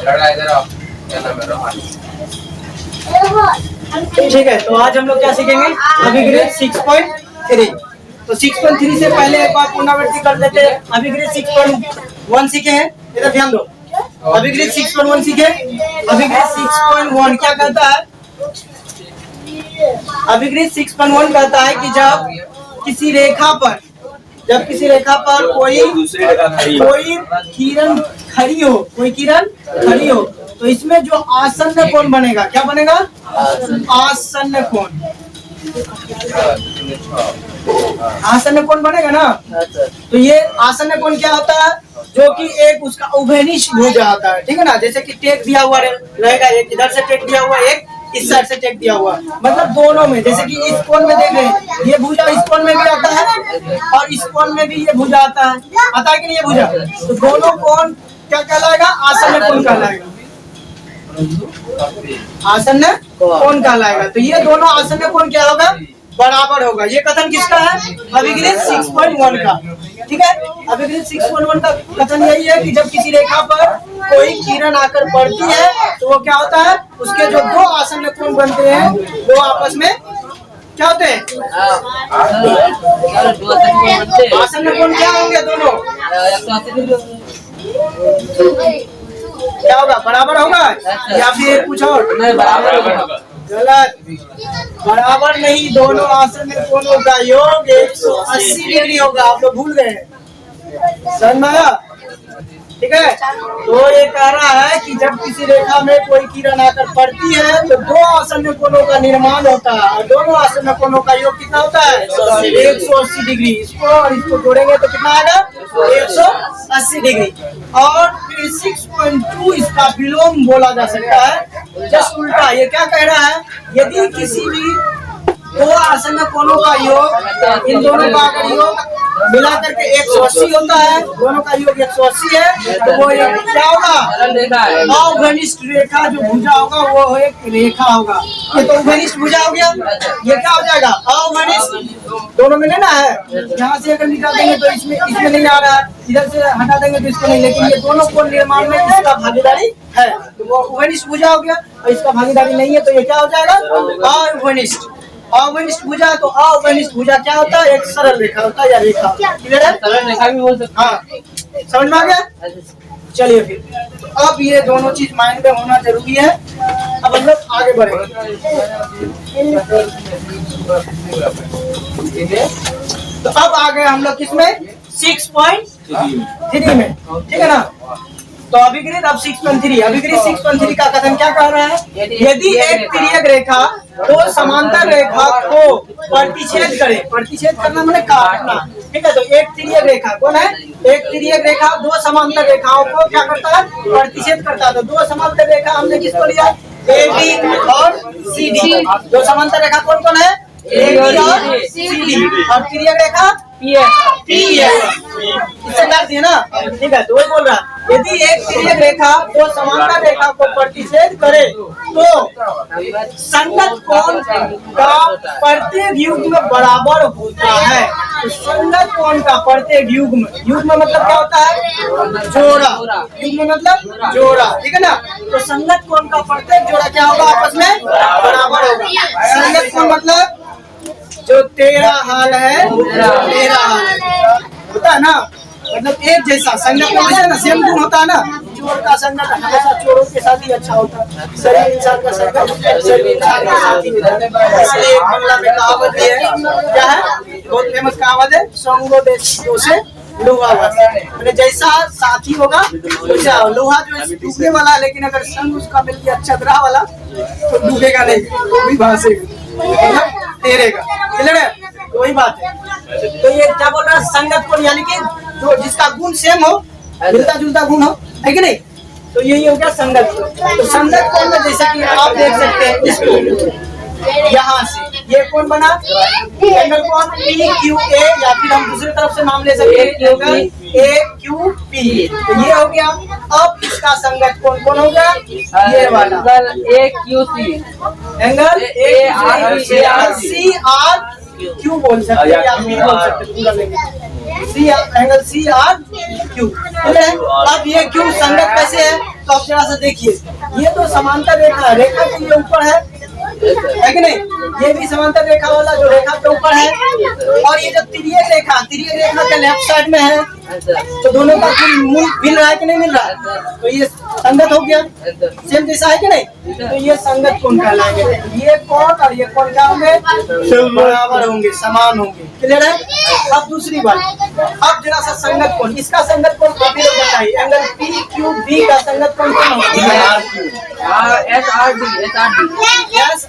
लड़ा इधर आओ, क्या नाम है रोहन। ठीक है, तो आज हम लोग क्या सीखेंगे? अभिग्रेड 6.3। तो 6.3 से पहले एक बार पुनरावृत्ति कर देते हैं। अभिग्रेड 6.1 सीखे हैं, इधर ध्यान दो। अभिग्रेड 6.1 सीखे। अभिग्रेड 6.1 क्या कहता है? अभिग्रेड 6.1 कहता है कि जब किसी रेखा पर कोई किरण खड़ी हो, तो इसमें जो आसन्न कोण बनेगा, क्या बनेगा? आसन्न कोण। आसन्न कोण बनेगा ना। तो ये आसन्न कोण क्या होता है? जो कि एक उसका उभयनिष्ठ भुजा होता है, ठीक है ना। जैसे कि टेक दिया हुआ रहेगा, एक इधर से टेक दिया हुआ, एक इस साइड से टेक दिया हुआ, मतलब दोनों में। जैसे कि इस कोण में देख रहे हैं, ये भुजा इस कोण में भी आता है और इस कोण में भी ये भुजा आता है कि नहीं? ये भुजा, तो दोनों कोण क्या कहलाएगा? आसन्न कोण कहलाएगा। आसन्न कोण कहलाएगा। तो ये दोनों आसन्न कोण क्या होगा? बराबर होगा। ये कथन किसका है? अभिग्रेड 6.1 का, ठीक है। अभिग्रेड 6.1 का कथन यही है कि जब किसी रेखा पर कोई किरण आकर पड़ती है तो वो क्या होता है? उसके जो दो आसन्न कोण बनते हैं वो आपस में क्या होते हैं? आसन्न कोण क्या होंगे? दोनों क्या होगा? बराबर होगा या फिर कुछ और? गलत, बराबर नहीं। दोनों आसन्न कोणों का योग 180 डिग्री होगा। आप लोग भूल गए, समझ में आया? ठीक है। तो ये कह रहा है कि जब किसी रेखा में कोई किरण आकर पड़ती है तो दो आसन्न कोणों का निर्माण होता है और दोनों आसन्न कोणों का योग कितना होता है? 180 डिग्री। इसको और इसको जोड़ेंगे तो कितना आएगा? 180 डिग्री। और फिर 6.2 इसका विलोम बोला जा सकता है, जस्ट उल्टा। ये क्या कह रहा है? यदि किसी भी दो आसन्न कोणों का योग, इन दोनों का अगर योग मिला करके 180 होता है, दोनों का योग 180 है, तो वो क्या होगा? अवघनिष्ठ रेखा जो भुजा होगा वो एक रेखा होगा। ये तो उभयनिष्ठ भुजा हो गया, ये क्या हो जाएगा? अवघनिष्ठ। दोनों में लेना है। यहाँ से अगर निकाल देंगे तो इसमें नहीं आ रहा है, इधर से हटा देंगे तो इसको नहीं, लेकिन ये दोनों कोण निर्माण में इसका भागीदारी है, तो वो उभयनिष्ठ भुजा हो गया। और इसका भागीदारी नहीं है तो ये क्या हो जाएगा? अवघनिष्ठ। अवघनिष्ठ भुजा, तो अवघनिष्ठ भुजा क्या होता है? एक सरल रेखा होता है या रेखा। क्लियर है? सरल रेखा भी बोल सकते हैं। हाँ, समझ में आ गया? चलिए फिर, तो अब ये दोनों चीज माइंड में होना जरूरी है। अब हम लोग आगे बढ़ेंगे। तो अब आ गए हम लोग किसमें? 6.3 में, ठीक है ना। तो अभिग्रेड अब 6.3। अभिग्रेड 6.3 का कथन क्या कह रहा है? यदि एक तिर्यक रेखा दो समांतर रेखा को प्रतिच्छेद करे, प्रतिच्छेद करना माने काटना, ठीक है। तो एक तिर्यक रेखा कौन है? एक तिर्यक रेखा दो समांतर रेखाओं को क्या करता है? प्रतिच्छेद करता है। तो दो समांतर रेखा हमने किसको लिया? AB और CD। दो समांतर रेखा कौन कौन है? AB और CD। और तिर्यक रेखा PF। इससे काट दिए ना, ठीक है। तो वही बोल रहा है, यदि एक तिर्यक रेखा दो समांतर रेखा को प्रतिच्छेद करे तो संगत कोण का प्रत्येक युग्म बराबर होता है। तो संगत कोण का प्रत्येक युग्म, युग्म मतलब क्या होता है? जोड़ा। युग्म मतलब जोड़ा, ठीक है ना। तो संगत कोण का प्रत्येक जोड़ा क्या होगा? आपस में बराबर होगा। संगत कोण मतलब जो तेरा हाल है मेरा हाल है, होता है ना। मतलब एक जैसा संगत में वैसे ना सेम गुण होता है ना। चोर का संगत हमेशा चोरों के साथ ही अच्छा होता है। शरीर इंसान का संगत शरीर इंसान के साथ ही होता है। इसलिए एक बांग्ला में कहावत है, क्या है? बहुत फेमस कहावत है, संगो देशो से लोहा वाला। मैंने जैसा साथी होगा वैसा। लोहा जो डूबने वाला है, लेकिन अगर संग उसका मिल गया चदरा वाला तो डूबेगा नहीं, वो भी भासेगा, तैरेगा। तो वही बात है। तो ये क्या बोल रहा है? संगत कोण, यानी कि जो जिसका गुण सेम हो, मिलता जुलता गुण हो, है कि नहीं। तो यही हो गया संगत कोण। तो संगत कोण में जैसे कि आप देख सकते हैं इसको, यहाँ से ये कौन बना? एंगल कौन? PQA, या फिर हम दूसरी तरफ से नाम ले सकते हैं एंगल AQP। तो ये हो गया। अब इसका संगत कोण कौन होगा? ये वाला AQC। एंगल ARCRQ बोल सकते हैं या फिर बोल सकते हैं पूरा लेंगे। C angle C R Q. अब ये क्यू संगत कैसे है तो आप जरा सा देखिए, ये तो समांतर रेखा है, रेखा के ये ऊपर है कि नहीं, ये भी समांतर रेखा वाला जो रेखा के ऊपर है, और ये जो तिर्यक रेखा के लेफ्ट साइड में है, तो दोनों का मूल मिल रहा है कि नहीं मिल रहा है, तो ये संगत हो गया, सेम जैसा है कि नहीं, तो ये संगत कोण कहलाएंगे। ये कोण और ये कोण क्या होंगे, बराबर होंगे, समान होंगे। क्लियर है। अब दूसरी बात, अब जरा सा संगत कोण, इसका संगत कोण आप ही लोग बताइए, एंगल पी क्यू बी का संगत कोण कौन होगा, एस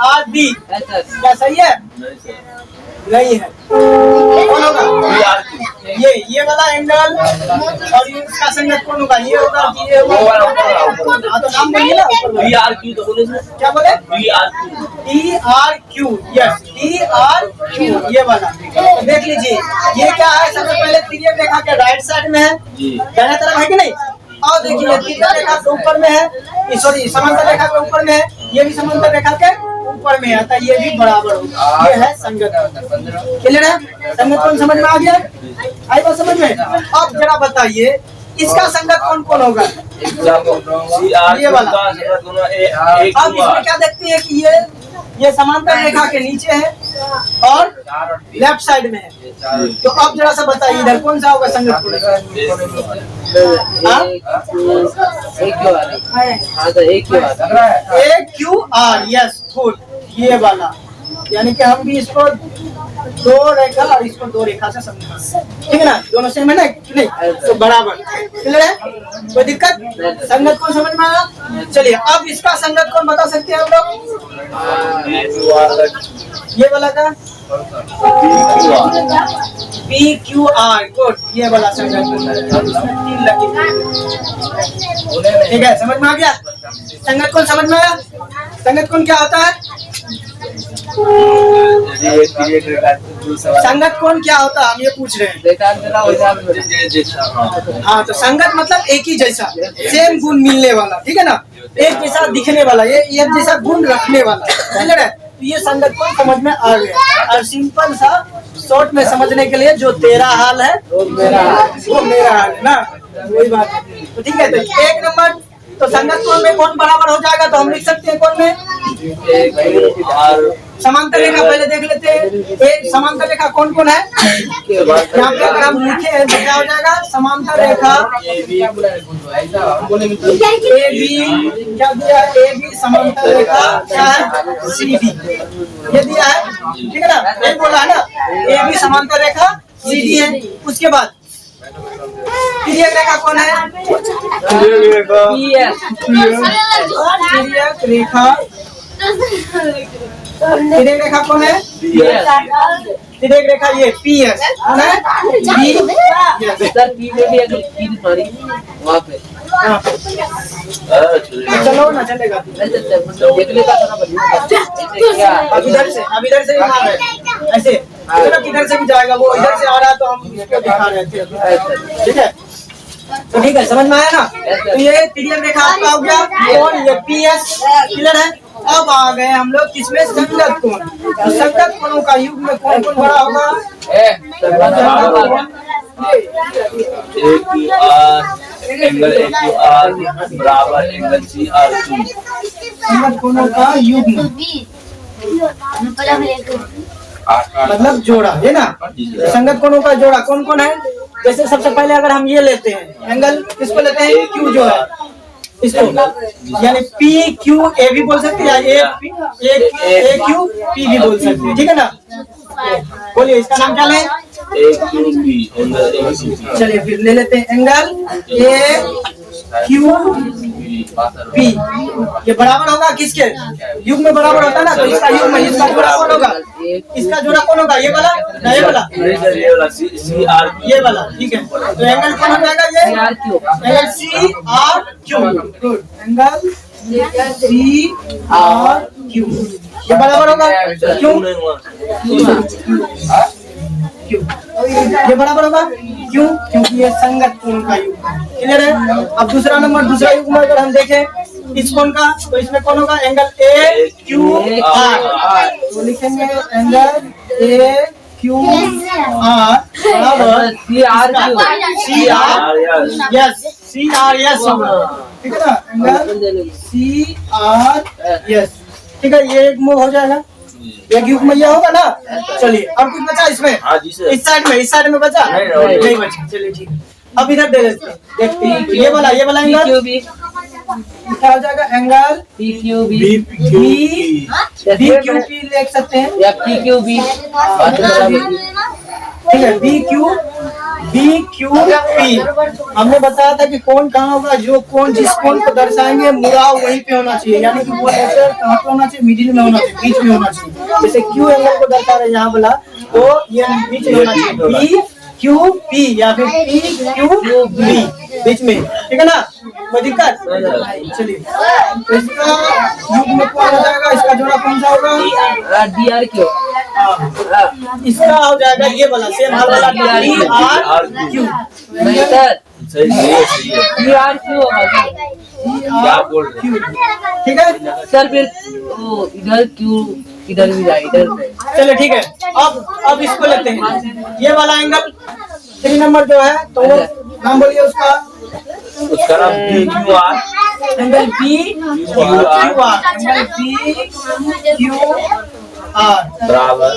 आर डी। क्या सही है, नहीं है, कौन होगा, ये वाला एंगल, और ये इसका संगत कौन होगा, ये होगा कि ये होगा। हाँ तो नाम बोलिए ना, क्या बोले, D R Q, yes D R Q, ये वाला। तो देख लीजिए ये क्या है, सबसे पहले तिर्यक रेखा के राइट साइड में है, दाहिने तरफ है कि नहीं, और देखिए ये तिर्यक रेखा के ऊपर में है, सॉरी समांतर रेखा के ऊपर में है, ये भी समांतर रेखा के ऊपर में आता है, ये भी बराबर होगा, ये है संगत। क्लियर है, संगत कौन समझ में आ गया, आई बात समझ में। अब जरा बताइए इसका संगत कौन कौन होगा, ये वाला। अब इसमें क्या देखते हैं कि ये समांतर रेखा के नीचे है और लेफ्ट साइड में है, तो अब जरा सा बताइए इधर कौन सा होगा संगत कोण, ए क्यू आर, यस गुड, ये वाला, यानी कि हम भी इसको दो रेखा और इसको दो रेखा से समझा, ठीक है ना, दोनों सेम है ना, नहीं तो बराबर। क्लियर है, कोई दिक्कत, संगत कौन समझ में आया। चलिए अब इसका संगत कौन बता सकते हैं हम लोग, ये वाला का पी क्यू आर, गुड, ये वाला संगत, ठीक है, समझ में आ गया। संगत कौन समझ में आया, संगत कौन क्या होता है, संगत कौन क्या होता है हम ये पूछ रहे हैं। हाँ तो संगत मतलब एक ही जैसा, सेम गुण मिलने वाला, ठीक है ना, एक जैसा दिखने वाला, ये एक जैसा गुण रखने वाला, ठीक है। तो ये संगत कौन समझ में आ गया, और सिंपल सा शॉर्ट में समझने के लिए जो तेरा हाल है वो मेरा हाल है ना, वही बात है। तो ठीक है, तो एक नंबर तो संगत कोण में कौन बराबर हो जाएगा, तो हम लिख सकते हैं कौन में, समांतर रेखा पहले देख लेते हैं, समांतर रेखा कौन कौन है, यहाँ पे अगर हम लिखे हैं तो क्या हो जाएगा, समांतर रेखा ए बी, क्या दिया है, ए बी, समांतर रेखा क्या है, सी डी, ये दिया है, ठीक है ना, यही बोला है ना, ए बी समांतर रेखा सी डी है। उसके बाद तिर्यक रेखा कौन है, तिर्यक रेखा, तिर्यक रेखा कौन है, तिर्यक रेखा ये पी एस कौन है, चलो ना चलेगा, अब इधर से ही मार रहे ऐसे, किधर से भी जाएगा, वो इधर से आ रहा है तो हम इसको दिखा रहे थे, ठीक है। तो ठीक है, समझ में आया ना, तो ये तिर्यक रेखा आपका हो गया, कौन ये पी एस, क्लियर है। अब आ गए हम लोग किसमें, संगत कोण, तो संगत कोणों का युग में कौन कौन बड़ा होगा, एंगल ए क्यू आर बराबर एंगल सी आर क्यू, संगत कोणों का युग मतलब जोड़ा है ना, संगत कोणों का जोड़ा कौन कौन है। जैसे सबसे पहले अगर हम ये लेते हैं एंगल, किसको लेते हैं, क्यू जो है इसको, यानी पी क्यू ए भी बोल सकते हैं, ए क्यू पी भी बोल सकते हैं, ठीक है ना। बोलिए इसका नाम क्या लें, चलिए फिर ले लेते हैं एंगल ए क्यू पी, ये बराबर होगा किसके, युग में बराबर होता है ना, तो इसका युग में इसका जोड़ा कौन होगा, इसका जोड़ा कौन होगा, ये वाला ना ये वाला, ये वाला, ठीक है। तो एंगल कौन हो जाएगा, ये angle C R Q, good, angle C R Q, ये बराबर होगा क्यों, क्यों ये बराबर होगा, क्यों, क्योंकि ये संगत कोण का युग, क्लियर है। अब दूसरा नंबर, दूसरा युग में अगर हम देखें इस कोण का, तो इसमें कौन होगा, एंगल ए क्यू आर, तो लिखेंगे एंगल ए क्यू आर बराबर C R yes C R yes ठीक है ना एंगल सी आर यस ठीक है ये एक मूव हो जाएगा एक युग में ये होगा ना चलिए अब कुछ बचा इसमें हाँ जी सर। इस साइड में बचा नहीं बचा चलिए ठीक है अब इधर दे देते हैं देखते हैं ये वाला एंगल PQB क्या हो जाएगा angle PQB B Q P लिख सकते हैं या PQB ठीक है बी क्यू पी हमने बताया था कि कौन कहाँ होगा जो कौन जिस कौन को दर्शाएंगे मुड़ाव वहीं पे होना चाहिए यानी कि वो ऐसे कहाँ पे होना चाहिए मिडिल में होना चाहिए बीच में होना चाहिए जैसे क्यू एंगल को दर्शा रहे यहाँ बोला तो ये बीच में होना चाहिए बी क्यू पी या फिर पी क्यू बी बीच में ठीक है ना कोई दिक्कत चलिए तो इसका युग्म कौन हो जाएगा इसका जोड़ा कौन सा होगा DRQ इसका हो जाएगा ये वाला सेम हर वाला डी आर क्यू नहीं सर सही है। DRQ होगा क्या बोल रहे हैं? ठीक है सर फिर वो इधर क्यों इधर भी जाए इधर से चलो ठीक है अब इसको लेते हैं ये वाला एंगल 3 नंबर जो है तो नाम बोलिए उसका उसका नाम PQR angle B Q R angle B Q R बराबर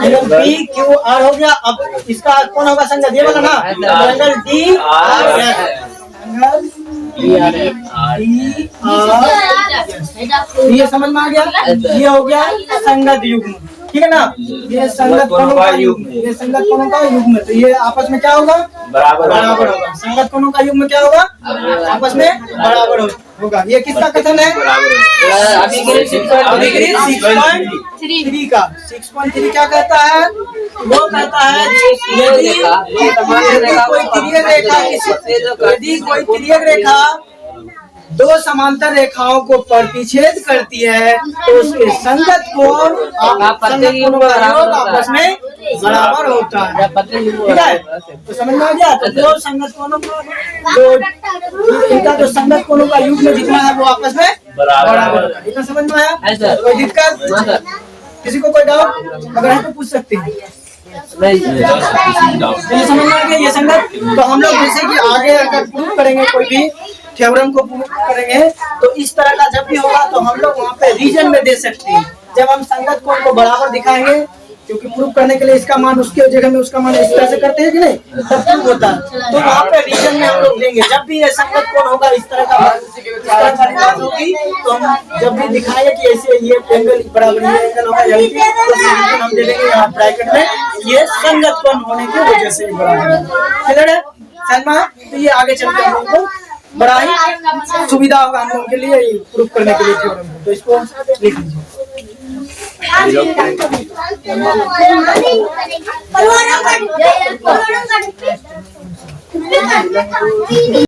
एंगल बी क्यू आर हो गया अब इसका कौन होगा संगत ये वाला ना angle D R angle D R ये समझ में आ गया ये हो गया संगत युग्म ठीक है ना ये संगत कोणों का युग्म ये संगत कोणों का युग्म तो ये आपस में क्या होगा बराबर होगा संगत कोणों का युग्म क्या होगा आपस में बराबर होगा ये किसका कथन है अभिक्रिय 6.3 का 6.3 क्या कहता है वो कहता है यदि कोई तिर्यक रेखा दो समांतर रेखाओं को प्रतिच्छेद करती है तो उसके संगत कोण आपस में बराबर होता है ठीक है तो समझ में आ गया तो दो संगत कोणों को इनका जो संगत कोणों का युग्म जितना है वो आपस में बराबर होता है इतना समझ में आया कोई दिक्कत किसी को कोई डाउट अगर है तो पूछ सकते हैं ये समझ में आ गया ये संगत तो हम लोग जैसे कि आगे अगर प्रूव करेंगे कोई भी थ्योरम को प्रूव करेंगे तो इस तरह का जब भी होगा तो हम लोग वहाँ पे रीजन में दे सकते हैं जब हम संगत कोण को बराबर दिखाएंगे क्योंकि प्रूव करने के लिए इसका मान उसके जगह में उसका मान इस तरह से करते हैं कि नहीं तब प्रूव होता है तो वहाँ पे रीजन में हम लोग देंगे जब भी ये संगत कोण होगा इस तरह का होगी तो हम जब भी दिखाएंगे कि ऐसे ये एंगल बराबर ये एंगल होगा यानी कि तो हम दे देंगे यहाँ ब्रैकेट में ये संगत कोण होने की वजह से बराबर क्लियर है सलमा तो ये आगे चलते हम लोग को बड़ा ही सुविधा होगा हम लोगों के लिए प्रूफ करने के लिए थ्योरम तो इसको लिख लीजिए